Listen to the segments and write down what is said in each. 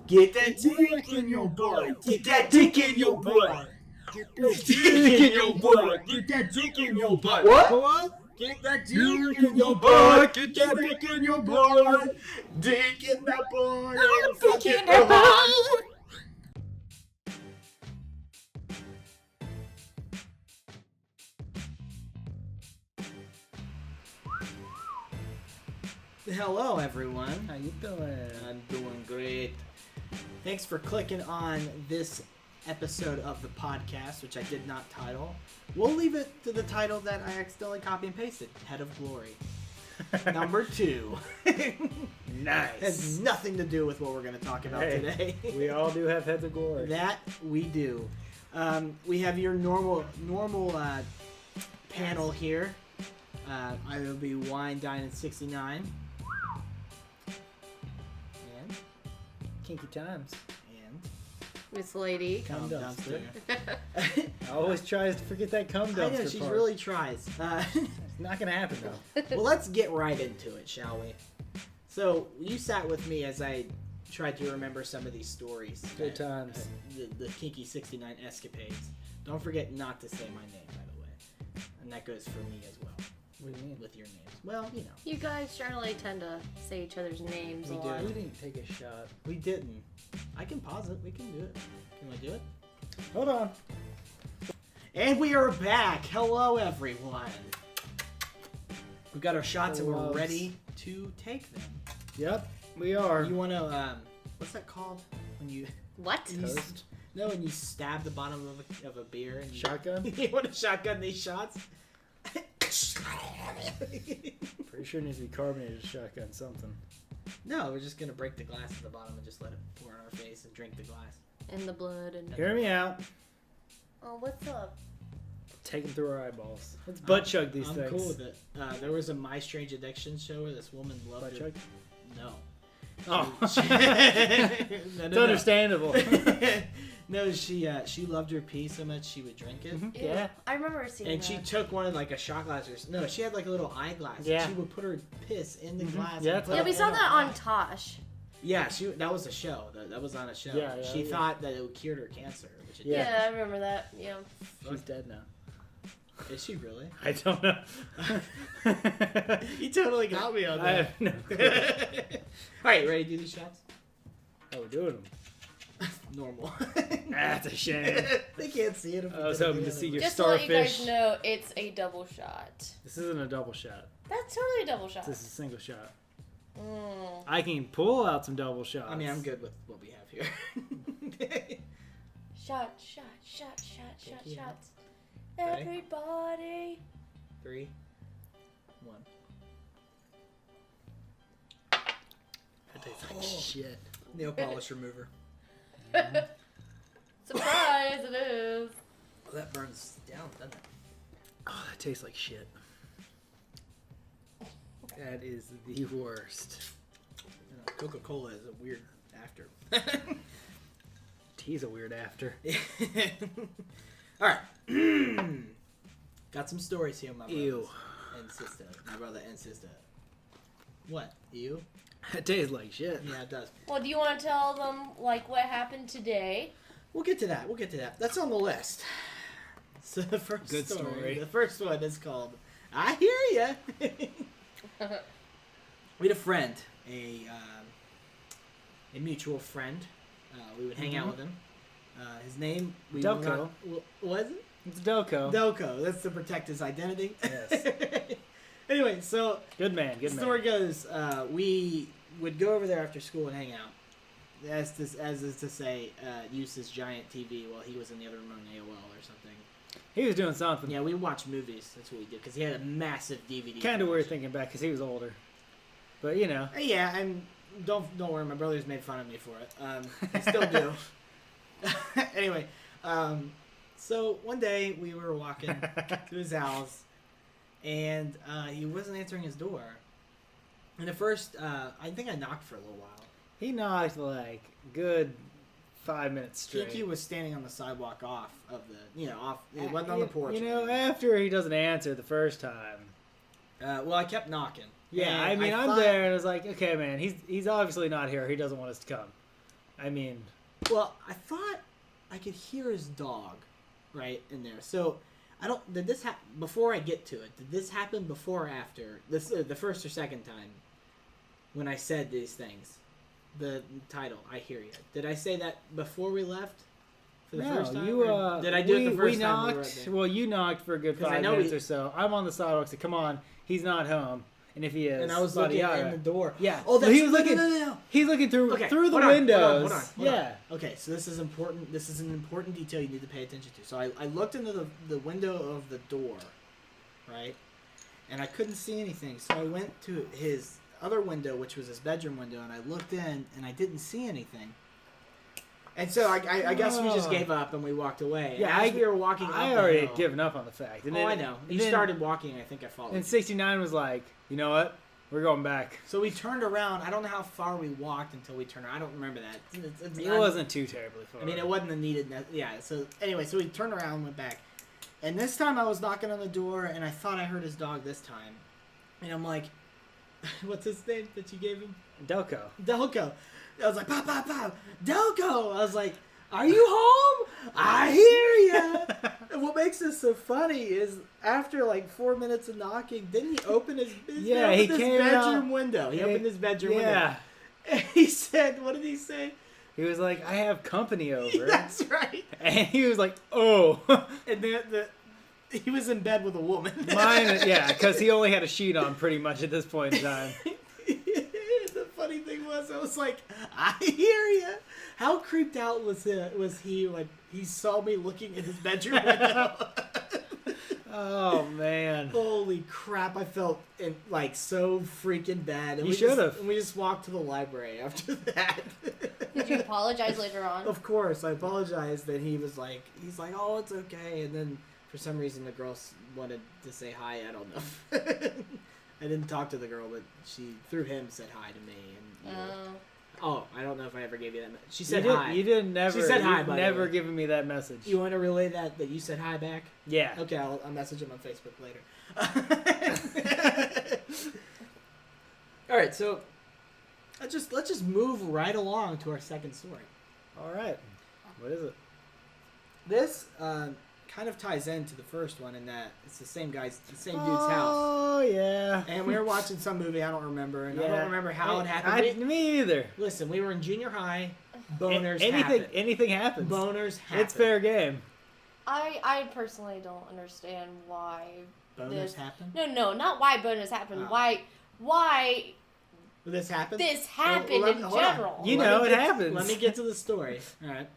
Get that dick in your butt. Get that dick in your butt. Get that dick in your butt. Get that dick in your butt. What? Get that dick in your butt. Get that dick in your butt. Dick in that butt. Dick in that butt. Hello, everyone. How you doing? I'm doing great. Thanks for clicking on this episode of the podcast, which I did not title. We'll leave it to the title that I accidentally copy and pasted. Head of Glory. Number 2. Nice. Has nothing to do with what we're going to talk about today. We all do have heads of glory. That we do. We have your normal panel here. I will be Wine, Dine, and 69. And Kinky times. And Miss Lady. Cum dumpster. dumpster. I always tries to forget that cum dumpster I know, she part. really tries. It's not going to happen, though. Well, let's get right into it, shall we? So, you sat with me as I tried to remember some of these stories. Good times. The Kinky 69 escapades. Don't forget not to say my name, by the way. And that goes for me as well. What do you mean? With your names. Well, you know. You guys generally tend to say each other's names We a do. lot. We didn't take a shot. We didn't. I can pause it. We can do it. Can I do it? Hold on. And we are back. Hello, everyone. We've got our shots and we're Gloves. ready to take them. Yep, we are. You want to, what's that called? When you... What? when you Toast? No, when you stab the bottom of a beer. And you, Shotgun? You want to shotgun these shots? Pretty sure it needs to be carbonated shotgun something. No, we're just going to break the glass at the bottom and just let it pour on our face and drink the glass. And the blood and... Hear me out. Oh, what's up? Take them through our eyeballs. Let's butt chug these I'm things. cool with it. There was a My Strange Addiction show where this woman loved Butt her... chug? No. Oh. No, It's understandable. No, she loved her pee so much she would drink it. Mhm. Ew. Yeah. I remember seeing And that. she took one of like a shot glass or no, she had like a little eyeglass. Yeah. She would put her piss in the glass. Yeah, and put Yeah, it we in saw her that on eye. Tosh. Yeah, that was a show. That was on a show. Yeah, she yeah. thought that it cured her cancer, which it Yeah. Yeah, I remember that. Yeah. She's dead now. did. Is she really? I don't know. You totally got me on I that. have no clue. All right, ready to do these shots? Oh, we're doing them. Normal. That's a shame. They can't see it. If we I was did it hoping the to other see way. your Just to let you guys starfish. know, it's a double shot. This isn't a double shot. That's totally a double shot. This is a single shot. Mm. I can pull out some double shots. I mean, I'm good with what we have here. Shot, shot, shot, shot, shot, you. shots. Ready? Everybody. 3, 1. That tastes like shit. Nail polish remover. Surprise, it is. Well, that burns down, doesn't it? Oh, that tastes like shit. That is the worst. Coca-Cola is a weird after. Tea's a weird after. All right. Got some stories here, my brothers Ew. and sister. My brother and sister. What? Ew? That tastes like shit. Yeah, it does. Well, do you want to tell them, like, what happened today? We'll get to that. That's on the list. So the first Good story. The first one is called "I Hear Ya." We had a friend, a mutual friend. We would hang out with him. His name Delco. Was it? It's Delco. Delco. That's to protect his identity. Yes. Anyway, so Good man. Good the man. story goes, we would go over there after school and hang out. As is to say, use his giant TV while he was in the other room on AOL or something. He was doing something. Yeah, we watched movies. That's what we did because he had a massive DVD. Kind of weird thinking back because he was older. But you know. Yeah, don't worry. My brothers made fun of me for it. I still do. Anyway, so one day we were walking to his house, and he wasn't answering his door. And at first, I think I knocked for a little while. He knocked like good 5 minutes straight. Kiki was standing on the sidewalk off of the, off. It wasn't on the porch. You know, after he doesn't answer the first time. Well, I kept knocking. Yeah, And I mean, I'm thought- there, and I was like, okay, man, he's obviously not here. He doesn't want us to come. I mean, Well, I thought I could hear his dog, right in there. So I don't. Did this happen before I get to it? Did this happen before or after this? The first or second time when I said these things, the title "I Hear You." Did I say that before we left for the first time? you. Or did I do it the first we time? knocked. We were right there? Well, you knocked for a good 'Cause I 5 know minutes we- or so. I'm on the sidewalk. Said, "Come on, he's not home." And if he is, And I was yada, looking yada. in the door. Yeah. Oh, So that's he was looking. No. He's looking through Okay, through the hold on, windows. hold on. Yeah. Okay, so this is important. This is an important detail you need to pay attention to. So I looked into the window of the door, right? And I couldn't see anything. So I went to his other window, which was his bedroom window, and I looked in, and I didn't see anything. And so I guess we just gave up and we walked away. Yeah, and as we were walking. I up the already hill, had given up on the fact. And Oh, then, I know. and You then- started walking. I think I followed. And you. 69 was like, you know what? We're going back. So we turned around. I don't know how far we walked until we turned around. I don't remember that. It wasn't too terribly far. I mean, it wasn't a needed. Yeah. So anyway, so we turned around and went back. And this time I was knocking on the door, and I thought I heard his dog this time. And I'm like, what's his name that you gave him? Delco. Delco. I was like, pop, pop, pop. Delco. I was like, are you home? I hear ya. And what makes this so funny is after like 4 minutes of knocking, didn't he open his Yeah, opened he his came bedroom out. window? He opened his bedroom window. Yeah. And he said, what did he say? He was like, I have company over. That's right. And he was like, oh. And he was in bed with a woman. Mine, yeah, because he only had a sheet on pretty much at this point in time. The funny thing was, I was like, I hear you. How creeped out was he when he saw me looking in his bedroom window? Oh, man. Holy crap! I felt like so freaking bad. And You we just- should've. and we just walked to the library after that. Did you apologize later on? Of course, I apologized. That he's like, oh, it's okay. And then for some reason, the girl wanted to say hi. I don't know. I didn't talk to the girl, but she through him said hi to me. And oh, I don't know if I ever gave you that. She said hi. You didn't never. She said hi, you've by the never way. given me that message. You want to relay that you said hi back? Yeah. Okay, I'll message him on Facebook later. All right, so let's just move right along to our second story. All right. What is it? This kind of ties into the first one in that it's the same dude's house. Oh, yeah. And we were watching some movie I don't remember, and I Yeah. don't remember how it happened. Me either. Listen, we were in junior high. Boners happen. Anything happens. Boners happen. It's fair game. I personally don't understand why. Boners happen. No, not why bonus happened. Oh. Why This happened. this happened Well, in hold on. general. You Let know, me it get- happens. Let me get to the story. All right.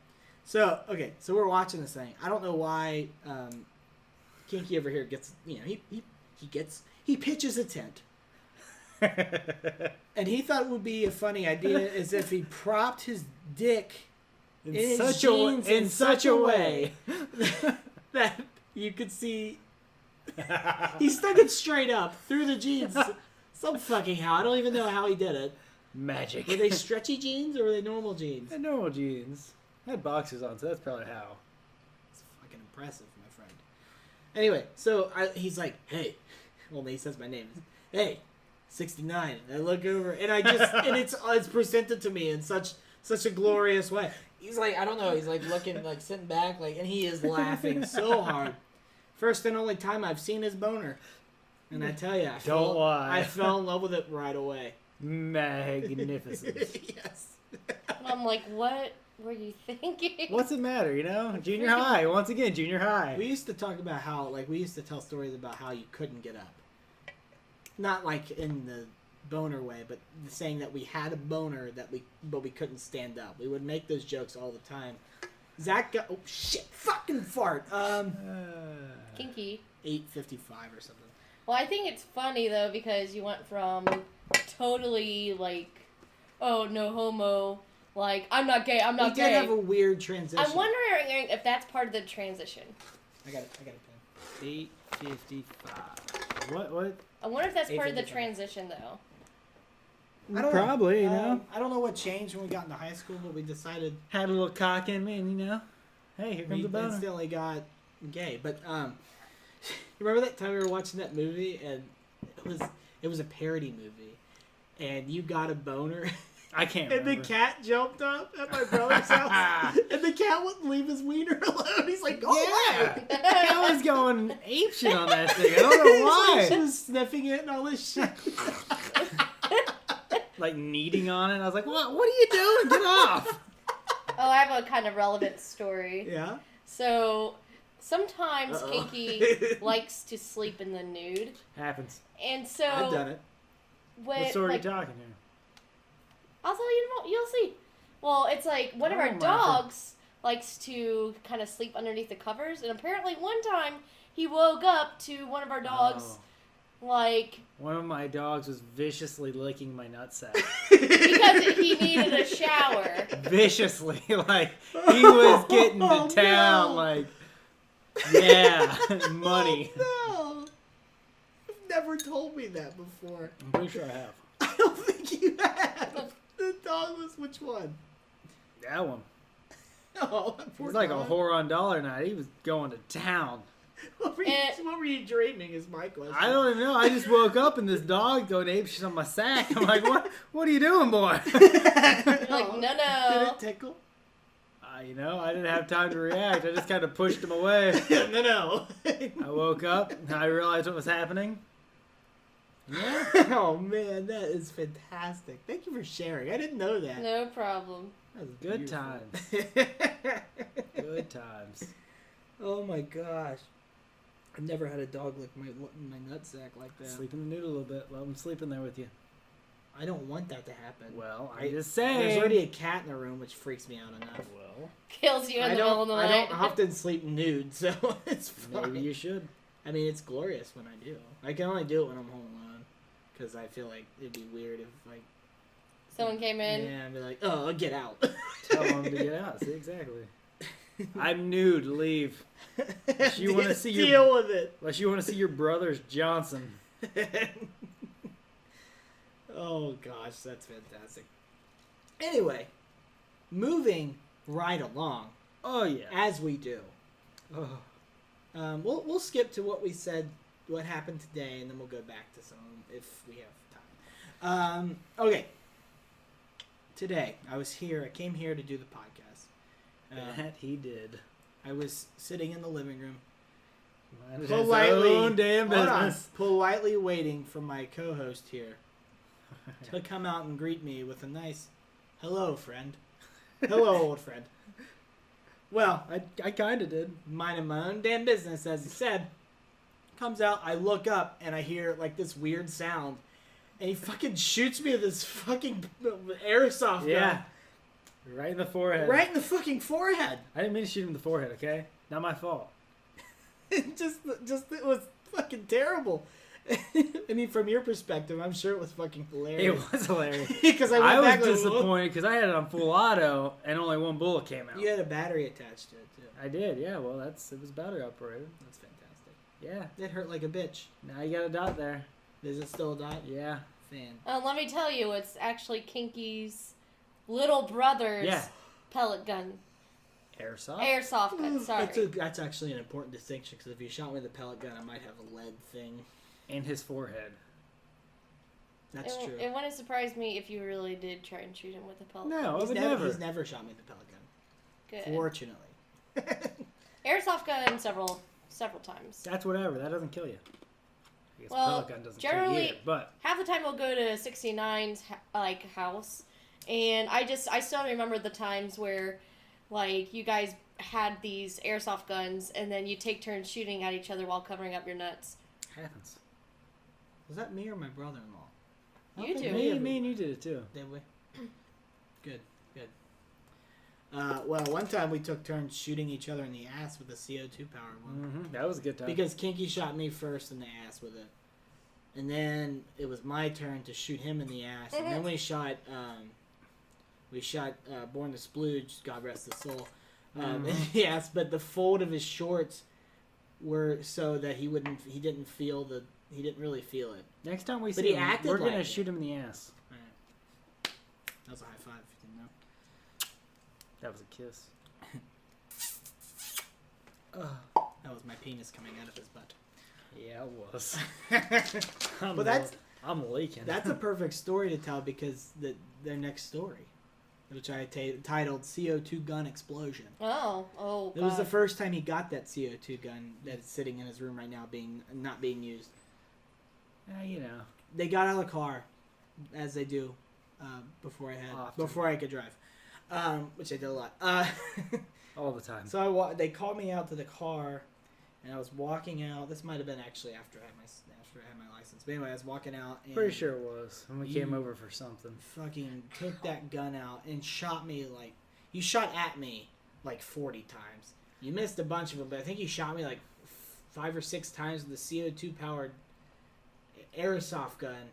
So we're watching this thing. I don't know why Kinky over here gets. He pitches a tent, and he thought it would be a funny idea as if he propped his dick in his jeans in such a way that you could see. He stuck it straight up through the jeans. Some fucking how. I don't even know how he did it. Magic. Were they stretchy jeans or were they normal jeans? And normal jeans. I had boxers on, so that's probably how. It's fucking impressive, my friend. Anyway, so he's like, hey. Well, he says my name. Hey, 69. And I look over, and it's presented to me in such a glorious way. He's like, I don't know. He's like looking, like sitting back, like, and he is laughing so hard. First and only time I've seen his boner. And I tell you, Don't lie. I fell in love with it right away. Magnificent. Yes. And I'm like, what were you thinking? What's it matter, you know? Junior high. Once again, junior high. We used to talk about how, like, we used to tell stories about how you couldn't get up. Not like in the boner way, but saying that we had a boner but we couldn't stand up. We would make those jokes all the time. Zach got, oh shit, fucking fart. Kinky. 8:55 or something. Well, I think it's funny though because you went from totally like, oh no homo, like I'm not gay, I'm not We gay. did have a weird transition. I'm wondering if that's part of the transition. I got it. 8:55. What? I wonder if that's part of the 8:55. transition though. I don't Probably, know. you know. I don't know what changed when we got into high school, but we decided Had a little cock in me, and you know, hey, here comes we the boner. instantly got gay. But you remember that time we were watching that movie and it was a parody movie, and you got a boner, I can't And the remember. cat jumped up at my cat jumped up, I can't and the remember. cat jumped up at my brother's house, and the cat wouldn't leave his wiener alone. He's like, "Go away!" I was going apeshit on that thing. I don't know She why. was sniffing it and all this shit. Like kneading on it. I was like, what? What are you doing? Get off! Oh, I have a kind of relevant story. Yeah. So, sometimes Uh-oh. Kinky likes to sleep in the nude. Happens. And so... I've done it. When, What story like, are you talking here? I'll tell you, you'll see. Well, it's like one of Oh, our my dogs likes to kind of sleep underneath the covers. And apparently one time he woke up to one of our dogs, Oh. like... One of my dogs was viciously licking my nutsack. Because he needed a shower. Viciously. Like, he was getting to Oh, town. no. Like, yeah, money. Oh, no. You've never told me that before. I'm pretty sure I have. I don't think you have. The dog was which one? That one. Oh, It poor was like dog. a whore on dollar night. He was going to town. What were you dreaming is my question. I don't even know. I just woke up and this dog going apeshit on my sack. I'm like, what are you doing, boy? You're like, no, Did no. it tickle? You know, I didn't have time to react. I just kind of pushed him away. No. I woke up and I realized what was happening. Yeah. Oh man, that is fantastic. Thank you for sharing. I didn't know that. No problem. That was good Beautiful. times. Good times. Oh my gosh. I've never had a dog lick my nutsack like that. Sleep in the nude a little bit. Let him sleep in there with you. I don't want that to happen. Well, I- I'm just saying. There's already a cat in the room, which freaks me out enough. Well, Kills you in I the middle of don't. the I night. don't often sleep nude, so it's fine. maybe you should. I mean, it's glorious when I do. I can only do it when I'm home alone, because I feel like it'd be weird if like Someone came in. yeah, I'd be like, oh, get out. Tell him to get out. See, exactly. I'm nude. Leave. You wanna see your- deal with it. Unless you want to see your brother's Johnson. Oh gosh, that's fantastic. Anyway, moving right along Oh, yeah. as we do. Oh. We'll skip to what we said, what happened today, and then we'll go back to some if we have time. Okay. Today I came here to do the podcast. That he did. I was sitting in the living room, Mind his politely, own damn hold on, business. politely waiting for my co-host here to come out and greet me with a nice, "Hello, friend. Hello, old friend." Well, I kind of did. minding my own damn business, as he said. Comes out, I look up, and I hear like this weird sound, and he fucking shoots me with this fucking airsoft gun. Yeah. Right in the forehead. Right in the fucking forehead. I didn't mean to shoot him in the forehead, okay? Not my fault. It just it was fucking terrible. I mean, from your perspective, I'm sure it was fucking It hilarious. was hilarious. Because I went I was back like, disappointed because I had it on full auto and only one bullet came out. You had a battery attached to it too. I did, yeah. Well, it was battery operated. That's fantastic. Yeah. It hurt like a bitch. Now you got a dot there. Is it still a dot? Yeah. Fan. Let me tell you, it's actually Kinky's little brother's Yeah. pellet gun. Airsoft. Airsoft gun, sorry. That's actually an important distinction because if you shot me with a pellet gun, I might have a lead thing. In his forehead. That's it, true. It wouldn't surprise me if you really did try and shoot him with a pellet gun. No, I He's would He's never shot me with a pellet gun. Good. Fortunately. Airsoft gun several times. That's whatever. That doesn't kill you. I guess Well, pellet gun doesn't kill you generally- either, but Half the time we'll go to 69's house, and I still remember the times where like you guys had these airsoft guns and then you take turns shooting at each other while covering up your nuts. happens. Was that me or my brother-in-law? I don't You think two. Me and you did it too. Did we? Good. Well, one time we took turns shooting each other in the ass with a CO2 powered one. Mm-hmm. That was a good time. Because Kinky shot me first in the ass with it. And then it was my turn to shoot him in the ass. And then we shot Born to Splooge, God rest his soul, in the ass. But the fold of his shorts were so that he didn't really feel it. Next time we But see he him, acted we're gonna like it. shoot him in the ass. Alright. That was a high five if you didn't know. That was a kiss. That was my penis coming out of his butt. Yeah, it was. But I'm leaking. That's a perfect story to tell because their next story, which I titled CO2 Gun Explosion. Oh, It was the first time he got that CO2 gun that's sitting in his room right now, not being used. You know. They got out of the car, as they do, before I could drive, which I did a lot. All the time. So they called me out to the car, and I was walking out. This might have been actually after I had my license. But anyway, I was walking out. And Pretty sure it was when we came over for something. fucking took that gun out and shot me like... You shot at me like 40 times. You missed a bunch of them, but I think you shot me like 5 or 6 times with the CO2-powered airsoft gun,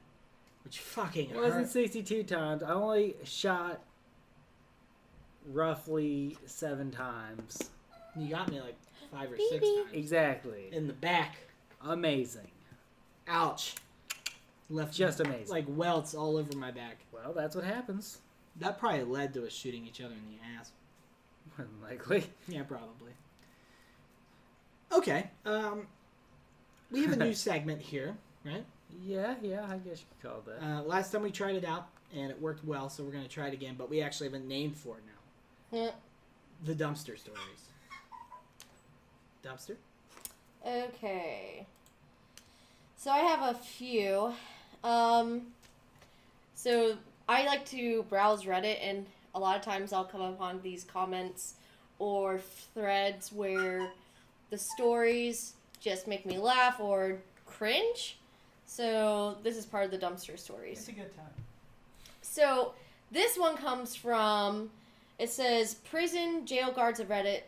which fucking It wasn't hurt. 62 times. I only shot roughly 7 times. You got me like 5 or 6 times. Exactly. In the back. Amazing. Ouch. Left Just amazing. like welts all over my back. Well, that's what happens. That probably led to us shooting each other in the ass. More than likely. Yeah, probably. Okay. We have a new segment here, right? Yeah, I guess you could call it that. Last time we tried it out, and it worked well, so we're going to try it again, but we actually have a name for it now. Yeah. The dumpster stories. Dumpster? Okay. So I have a few. So I like to browse Reddit, and a lot of times I'll come upon these comments or threads where the stories just make me laugh or cringe. So this is part of the dumpster stories. It's a good time. So this one comes from, it says, prison jail guards of Reddit.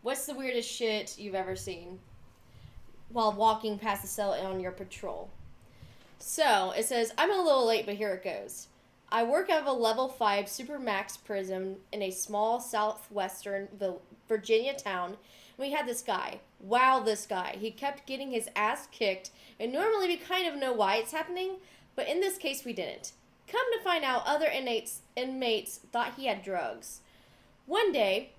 What's the weirdest shit you've ever seen while walking past the cell on your patrol? So it says, I'm a little late, but here it goes. I work out of a level 5 supermax prison in a small southwestern Virginia town. We had this guy. Wow, this guy. He kept getting his ass kicked, and normally we kind of know why it's happening, but in this case we didn't. Come to find out, other inmates thought he had drugs. One day,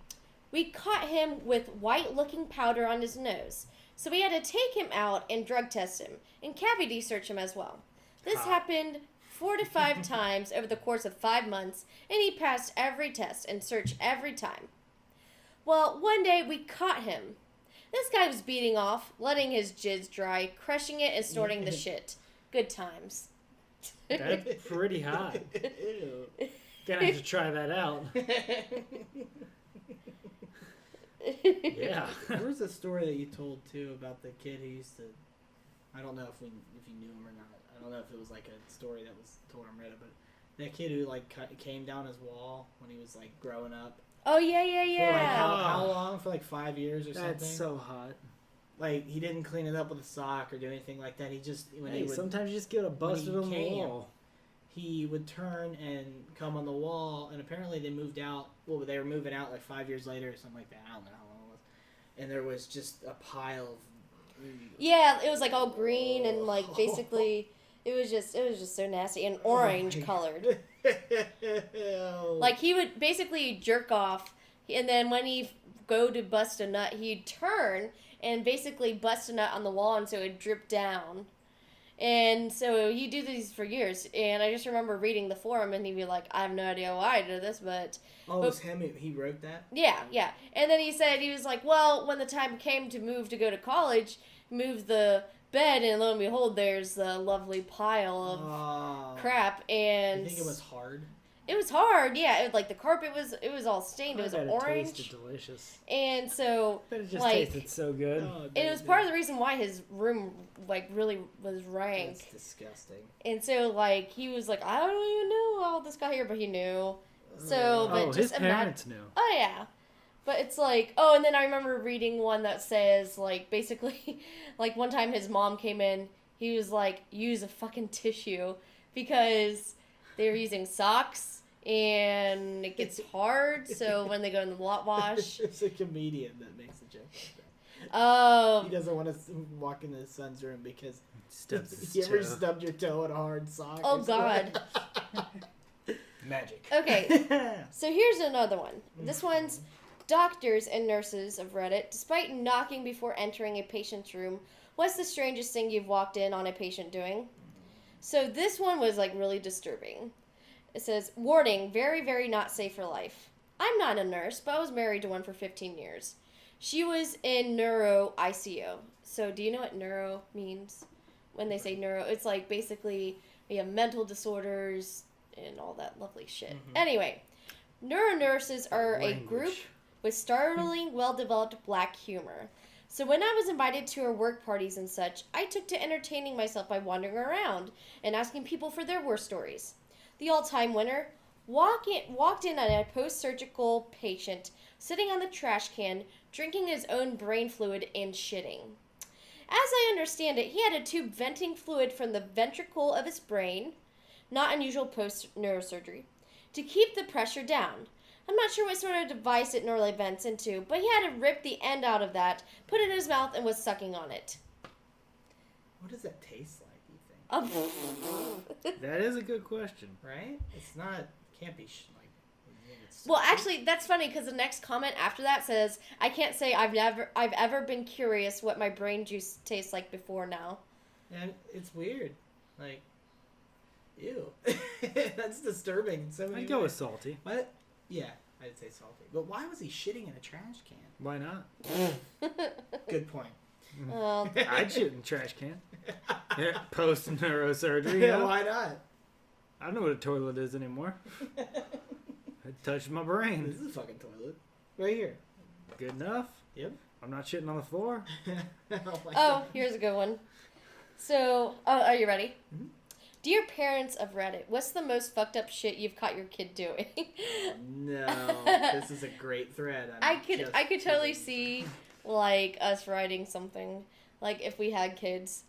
we caught him with white-looking powder on his nose, so we had to take him out and drug test him, and cavity search him as well. This happened 4 to 5 times over the course of 5 months, and he passed every test and search every time. Well, one day we caught him. This guy was beating off, letting his jizz dry, crushing it and snorting the shit. Good times. That's pretty hot. Ew. Gonna have to try that out. Yeah. There was a story that you told, too, about the kid who used to... I don't know if you knew him or not. I don't know if it was like a story that was told on Reddit, but that kid who like came down his wall when he was like growing up. Oh, yeah. For like how long? For like 5 years or something? That's so hot. Like, he didn't clean it up with a sock or do anything like that. He just... Sometimes you just get a busted on the came, wall. He would turn and come on the wall, and apparently they moved out. Well, they were moving out like 5 years later or something like that. I don't know how long it was. And there was just a pile of... Yeah, it was like all green and like basically it was just so nasty and orange colored. Like he would basically jerk off, and then when he go to bust a nut, he'd turn and basically bust a nut on the wall, and so it'd drip down. And so he'd do these for years, and I just remember reading the forum, and he'd be like, I have no idea why I did this, but... Oh, it was him? He wrote that? Yeah. And then he said, he was like, well, when the time came to move to go to college, moved the bed, and lo and behold, there's the lovely pile of crap, and... You think it was hard? It was hard, yeah. It, like, the carpet it was all stained. It was orange. It tasted delicious. And so, But it just like... tasted so good. Oh, it was part of the reason why his room, like, really was rank. That's disgusting. And so, like, he was like, I don't even know how this got here, but he knew. So, but his just parents knew. Oh, yeah. But it's like, oh, and then I remember reading one that says, like, basically, like, one time his mom came in, he was like, use a fucking tissue, because they were using socks, and it gets hard, so when they go in the lot wash. It's a comedian that makes a joke like that. Oh. He doesn't want to walk into his son's room because Stubs you his ever toe. stubbed your toe in a hard sock? Oh, or something? God. Magic. Okay, so here's another one. This one's doctors and nurses of Reddit. Despite knocking before entering a patient's room, what's the strangest thing you've walked in on a patient doing? So this one was like really disturbing. It says, warning, very, very not safe for life. I'm not a nurse, but I was married to one for 15 years. She was in neuro ICU. So do you know what neuro means? When they say neuro, it's like basically we have mental disorders and all that lovely shit. Mhm. Anyway, neuro nurses are a Language. group with startling, well-developed black humor. So when I was invited to her work parties and such, I took to entertaining myself by wandering around and asking people for their worst stories. The all-time winner walked in on a post-surgical patient sitting on the trash can, drinking his own brain fluid and shitting. As I understand it, he had a tube venting fluid from the ventricle of his brain, not unusual post-neurosurgery, to keep the pressure down. I'm not sure what sort of device it normally vents into, but he had to rip the end out of that, put it in his mouth, and was sucking on it. What does that taste like, you think? That is a good question. Right? It's not, can't be it's Well, actually, that's funny because the next comment after that says, "I can't say I've ever been curious what my brain juice tastes like before now." And it's weird. Like, ew. That's disturbing in so many I'd go with ways. salty. What? Yeah, I'd say salty. But why was he shitting in a trash can? Why not? Good point. Well, I'd shit in a trash can. Post neurosurgery. Yeah, why not? I don't know what a toilet is anymore. I touched my This brain. is a fucking toilet. Right here. Good enough. Yep. I'm not shitting on the floor. Oh, my oh, God. here's a good one. So, are you ready? Mhm. Dear parents of Reddit, what's the most fucked up shit you've caught your kid doing? No, this is a great thread. I could totally see like us writing something like if we had kids.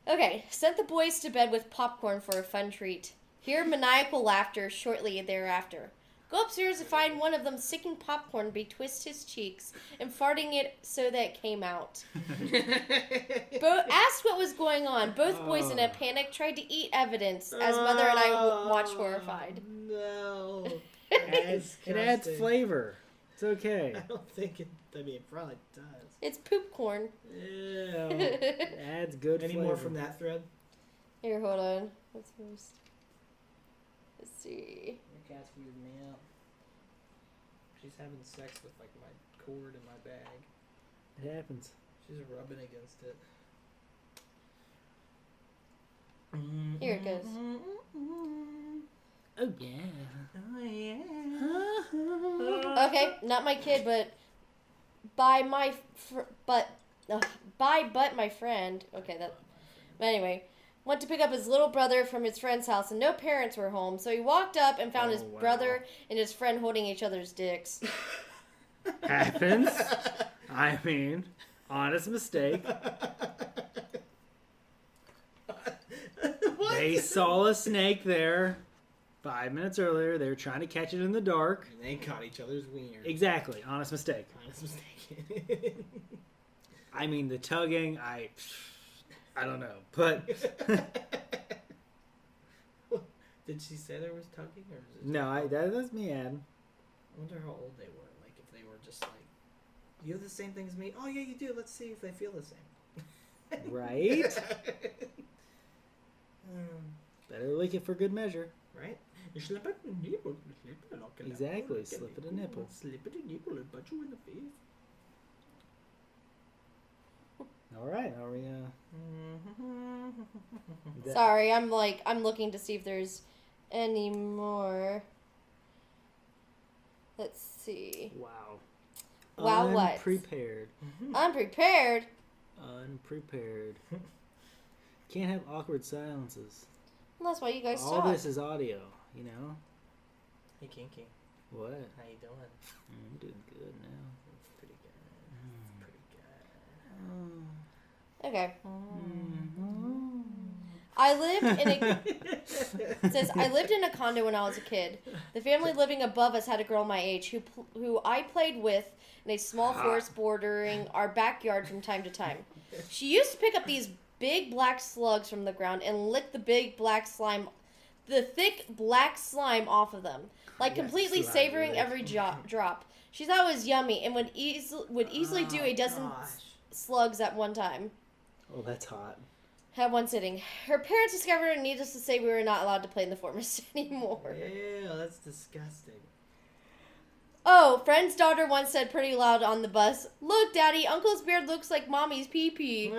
Okay, sent the boys to bed with popcorn for a fun treat. Hear maniacal laughter shortly thereafter. Go upstairs and find one of them sticking popcorn betwist his cheeks and farting it so that it came out. Asked what was going on. Both boys in a panic tried to eat evidence as mother and I watched horrified. No. It adds flavor. It's okay. I don't think it. I mean, it probably does. It's poop corn. Ew. It adds good Any flavor. more from that thread? Here, hold on. Let's see. Your cat's weirding me out. She's having sex with like my cord in my bag. It happens. She's rubbing against it. Here it goes. Oh yeah. Oh yeah. Okay, not my kid, but by my my friend. Okay, that. But anyway, went to pick up his little brother from his friend's house, and no parents were home. So he walked up and found his wow. brother and his friend holding each other's dicks. Happens. I mean, honest mistake. They saw a snake there 5 minutes earlier. They were trying to catch it in the dark. And they caught each other's wieners. Exactly. Honest mistake. Honest mistake. I mean, the tugging, I don't know. But Did she say there was tugging, or is it? no, that's me, Adam. I wonder how old they were. Like, if they were just like, you have the same thing as me. Oh yeah, you do. Let's see if they feel the same. Right? Better lick it for good measure. Right? You slip it a nipple. Exactly, slip it a nipple. Slip it a nipple and punch you in the face. All right, are we? that- Sorry, I'm looking to see if there's any more. Let's see. Wow. Wow, what? Unprepared. Unprepared. Unprepared. Can't have awkward silences. Well, that's why you guys All talk. this is audio, you know? Hey Kinky, What? how you doing? I'm doing good now. It's pretty good. It's pretty good. Okay. Mm-hmm. I lived in a it says I lived in a condo when I was a kid. The family living above us had a girl my age who I played with in a small forest bordering our backyard from time to time. She used to pick up these big black slugs from the ground and lick the thick black slime off of them, like completely slime savoring lick. every drop. She thought it was yummy and would easily do a dozen Gosh. slugs at one time. Oh, that's hot. At one sitting. Her parents discovered, and needless to say, we were not allowed to play in the forest anymore. Ew, that's disgusting. Oh, friend's daughter once said pretty loud on the bus, "Look, Daddy, Uncle's beard looks like Mommy's pee-pee."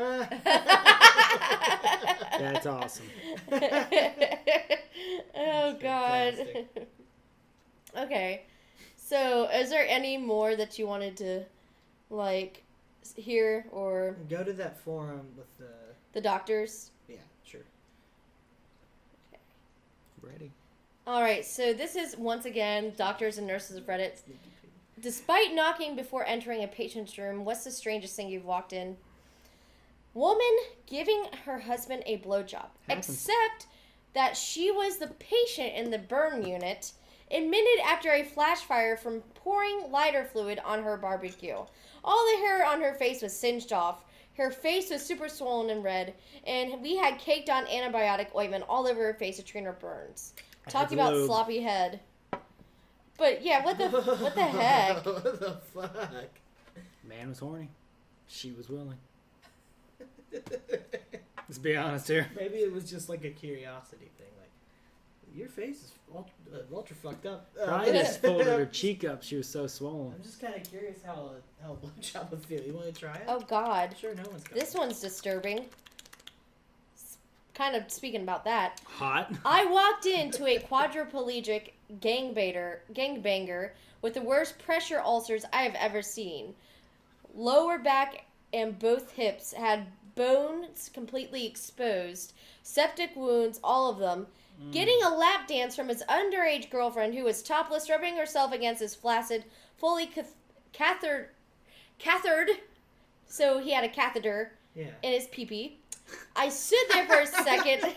That's awesome. Oh, God. Fantastic. Okay. So, is there any more that you wanted to, like, hear or Go to that forum with the doctors? Yeah, sure. Ready. All right, so this is, once again, doctors and nurses of Reddit. Despite knocking before entering a patient's room, what's the strangest thing you've walked in? Woman giving her husband a blowjob. Happens. Except that she was the patient in the burn unit, admitted after a flash fire from pouring lighter fluid on her barbecue. All the hair on her face was singed off. Her face was super swollen and red, and we had caked on antibiotic ointment all over her face to treat her burns. Talking about lube. sloppy head. But yeah, what the heck? What the fuck? Man was horny. She was willing. Let's be honest here. Maybe it was just like a curiosity thing. Like, your face is ultra fucked up. Probably just folded her cheek up. She was so swollen. I'm just kind of curious how a blowjob would feel. You want to try it? Oh God, I'm sure no one's got this one's disturbing. Kind of speaking about that. Hot. I walked into a quadriplegic gangbanger with the worst pressure ulcers I have ever seen. Lower back and both hips had bones completely exposed, septic wounds, all of them. Getting a lap dance from his underage girlfriend who was topless, rubbing herself against his flaccid, fully cathetered. So he had a catheter Yeah. in his pee-pee. I stood there for a second.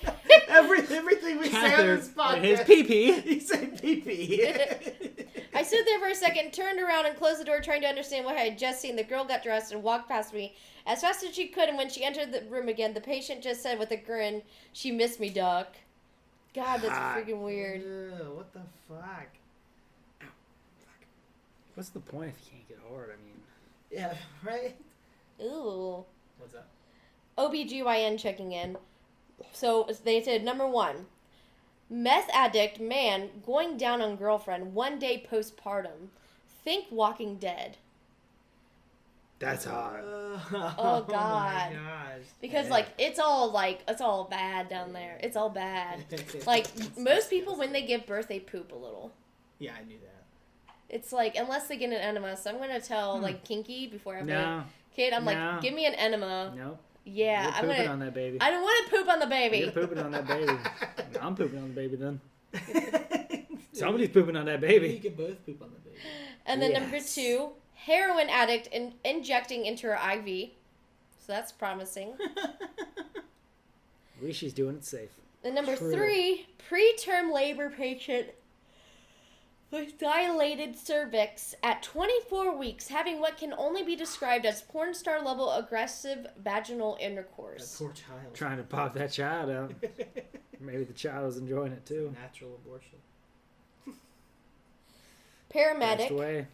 Everything we say on this podcast. His pee-pee. He said pee-pee. I stood there for a second, turned around, and closed the door, trying to understand what I had just seen. The girl got dressed and walked past me as fast as she could, and when she entered the room again, the patient just said with a grin, "She missed me, Doc." God, that's freaking weird. Ew, what the fuck? What's the point if you can't get hard? I mean, Yeah, right? Ooh. What's up? OBGYN checking in. So they said, number 1, meth addict man going down on girlfriend 1 day postpartum. Think Walking Dead. that's hot. Oh, God. my gosh. Because, Yeah. it's all bad down there. It's all bad. Like, most people, when they give birth, they poop a little. Yeah, I knew that. It's like, unless they get an enema. So I'm going to tell, Kinky, before I have a No. kid, I'm No. like, give me an enema. Nope. Yeah, You're I'm pooping going on that baby. I don't want to poop on the baby. You're pooping on that baby. I'm pooping on the baby then. Somebody's pooping on that You baby. can both poop on the baby. And then number Yes. 2, heroin addict injecting into her IV. So that's promising. At least she's doing it safe. And number True. 3, preterm labor patient with dilated cervix at 24 weeks having what can only be described as porn star level aggressive vaginal That intercourse. poor child. Trying to pop that child out. Maybe the child was enjoying it too. Natural abortion. Passed Paramedic. away.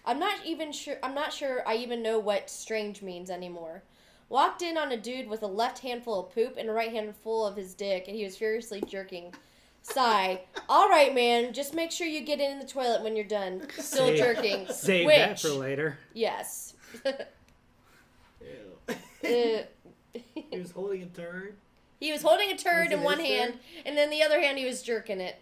I'm not sure I even know what strange means anymore. Walked in on a dude with a left hand full of poop and a right hand full of his dick, and he was furiously jerking. Sigh. All right, man. Just make sure you get in the toilet when you're done. Still Save- jerking. Save Which, that for later. yes. Ew. He He was holding a turd. was holding a turd Was it in one his hand, turd? and then the other hand he was jerking it.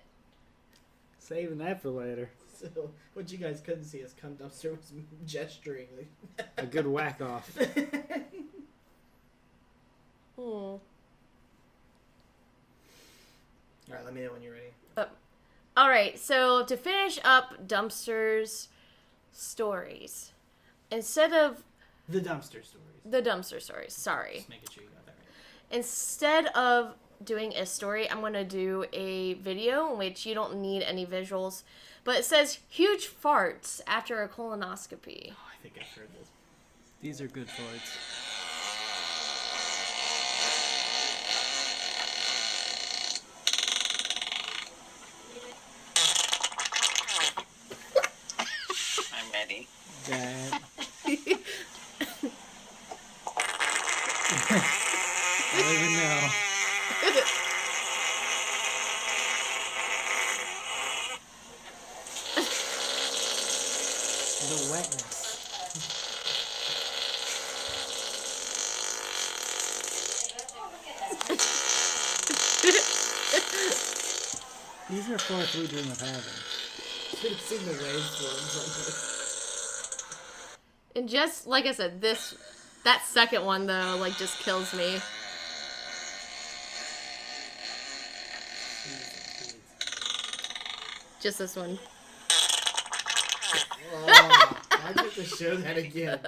Saving that for later. So what you guys couldn't see is cum dumpster was gesturing. A good whack off. All right, let me know when you're ready. All right, so to finish up Dumpster's stories, instead of The dumpster stories. the dumpster stories, sorry. Just making sure you got that right. Instead of doing a story, I'm going to do a video in which you don't need any visuals, but it says huge farts after a colonoscopy. Oh, I think I've heard this. These are good farts. I'm ready. That. I don't even The wetness. These are fourth we dream of having. Should have seen the waveforms And just like I said, that second one though, like just kills me. on this. Just this one. Oh, I have to show that again.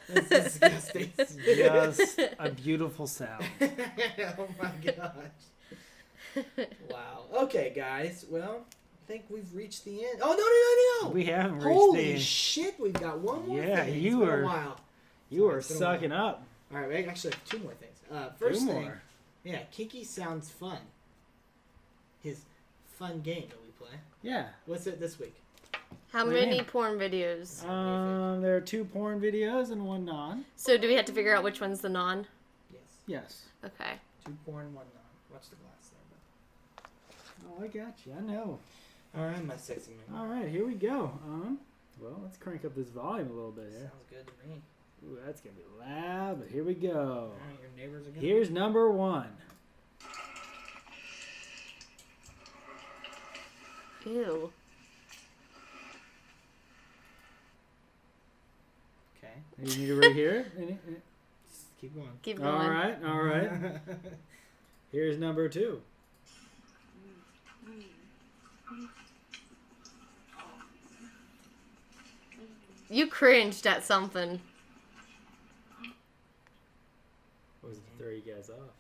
That's disgusting. Just a beautiful sound. Oh my gosh. Wow. Okay, guys. Well, I think we've reached the end. Oh, no. We haven't reached the Holy end. shit, we've got one more Yeah, thing. you It's been were- a while. You were It's been a while. sucking up. All right, we actually have two more things. First Two thing, more. yeah, Kinky Sounds Fun. His fun game that we play. Yeah. What's it this week? How What do you many mean? porn videos? There are 2 porn videos and 1 non. So do we have to figure out which one's the non? Yes. Yes. Okay. 2 porn, 1 non. Watch the glass there. Oh, I got you. I know. All right, my sexy man. All right, here we go. Well, let's crank up this volume a little bit here. Sounds good to me. Ooh, that's gonna be loud, but here we go. All right, your neighbors are good. Here's number 1. Ew. Okay. You need to rehear it? Just keep going. Keep going. All right, all right. Here's number 2. You cringed at something. What was it to throw you guys off?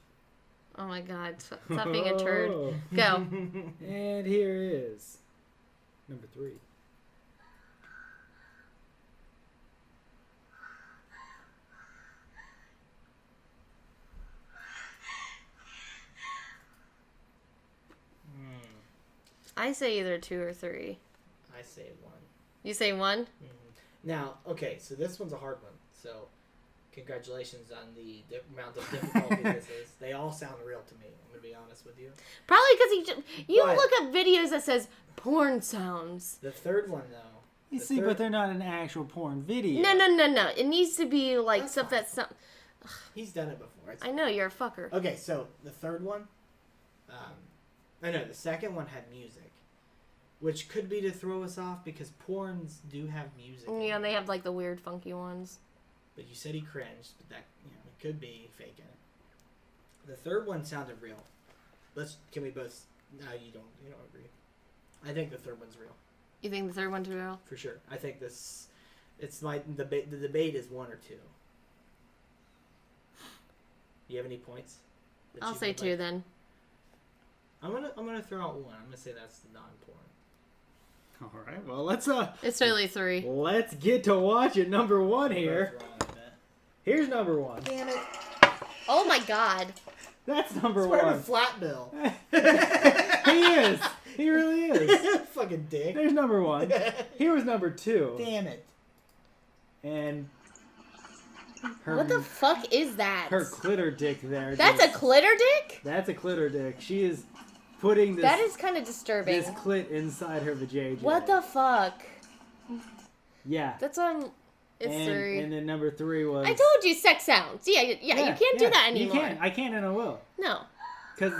Oh my god. Stop being a turd. Oh. Go. And here is number 3. I say either 2 or 3. I say 1. You say 1? Now, okay, so this one's a hard one. So, congratulations on the amount of difficulty this is. They all sound real to me. I'm gonna be honest with you. Probably because you But- look up videos that says porn sounds. The third one, though. You the see, third- but they're not an actual porn video. No. It needs to be like That's stuff fine. that's some. He's done it before. It's I know you're a fucker. Okay, so the third one, I know the second one had music, which could be to throw us off because porns do have music. in Yeah, it. they have like the weird, funky ones. But you said he cringed, but that it could be faking it. The third one sounded real. Can we both? No, you don't agree. I think the third one's real You think the third one's real? for sure. I think this. It's my the debate is 1 or 2. Do you have any points? that I'll you say would 2 like? then. I'm gonna throw out 1. I'm gonna say that's the non-porn. All right, well, let's It's totally 3. let's get to watching number 1 We're here. both wrong, I bet. Here's number 1. Damn it! Oh my god. That's number He's wearing a 1. flat bill. He is. He really is. Fucking dick. There's number 1. Here was number 2. Damn it. And her, What the fuck is that? her clitter dick there. That's a just- clitter dick? That's a clitter dick. She is putting this That is kind of disturbing. this clit inside her vajayjay. What the fuck? Yeah. That's It's 3. And then number 3 was. I told you sex sounds. Yeah, you can't do that anymore. You can't. I can't and I will. No. Because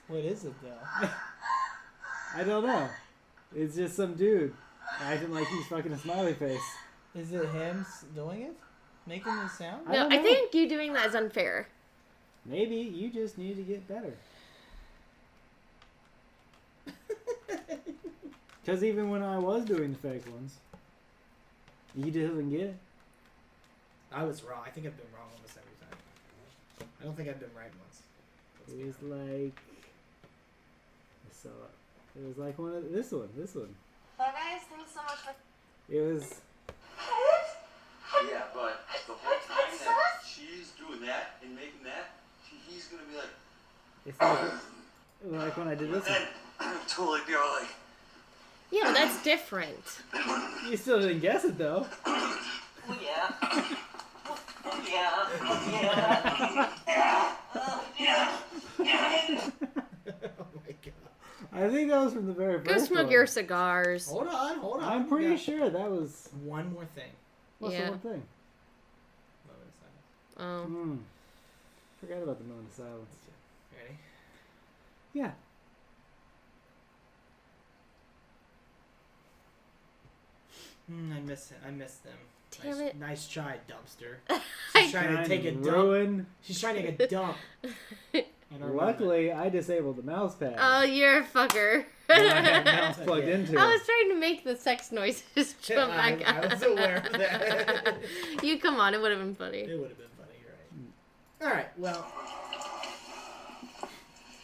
What is it though? I don't know. It's just some dude acting like he's fucking a smiley face. Is it him doing it? Making the sound? I No, don't I know. think you doing that is unfair. Maybe you just need to get better. Because even when I was doing the fake ones, you didn't get it. I was wrong. I think I've been wrong almost every time. I don't think I've been right once. It was like. So it was like one of this one. Well, guys, thanks so much for. It was. Yeah, but the whole time that she's doing that and making that, he's gonna be like, It's like when I did this one. and totally be all like, Yeah, but that's different. You still didn't guess it though. Oh yeah. Oh yeah. Oh yeah. Oh yeah. Oh my god. I I think that was from the very Go first smoke one. your cigars. Hold on. I'm We pretty got sure that was. one more thing. What's Yeah. the one thing? Oh. Forgot about the moment of silence. Ready? Yeah. I miss them. Damn it. Nice try, dumpster. I- She's trying to take a dump. ruin. She's trying to take a dump. in our Luckily, I disabled the mouse pad. Oh, you're a fucker. Mouse Yeah. plugged into I it. was trying to make the sex noises jump back out. I was aware of that. You come on, it would have been funny. It would have been funny, you're right. Alright, well.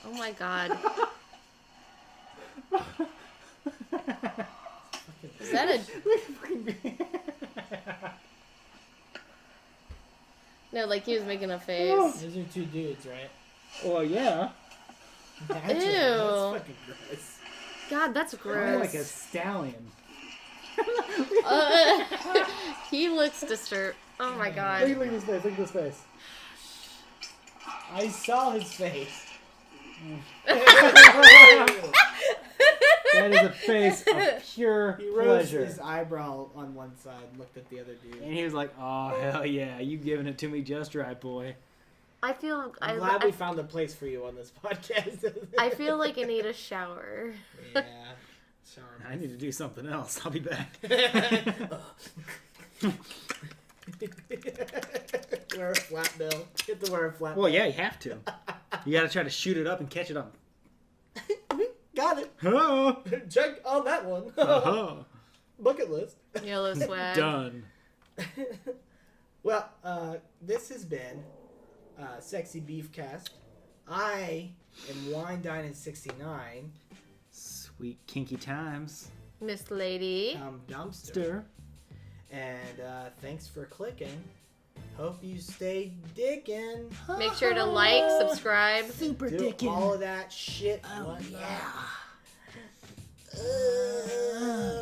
Oh my god. Is that a... No, like he was making a face. Those are two dudes, right? Well, yeah. That's Ew. That's fucking gross. God, that's I'm gross. like a stallion. He looks disturbed. Oh my Look god. at this face. Look at this face. I saw his face. That is a face of pure He rose pleasure. his eyebrow on one side and looked at the other dude. And he was like, "Oh hell yeah, you giving it to me just right, boy." I feel... I'm glad we found a place for you on this podcast. I feel like I need a shower. Yeah. Shower. I need to do something else. I'll be back. Wear a flat bill. Get to wear a flat Well, yeah, you have to. You got to try to shoot it up and catch it on. Got it. Oh, Check on that one. Bucket list. Yellow swag. done. Well, this has been Sexy Beef Cast. I am Wine Dine 69. Sweet kinky times. Miss Lady. I'm Dumpster. Stir. And thanks for clicking. Hope you stay dickin'. Make sure to like, subscribe. Super Do dickin'. all of that shit. Oh, What? yeah. Yeah.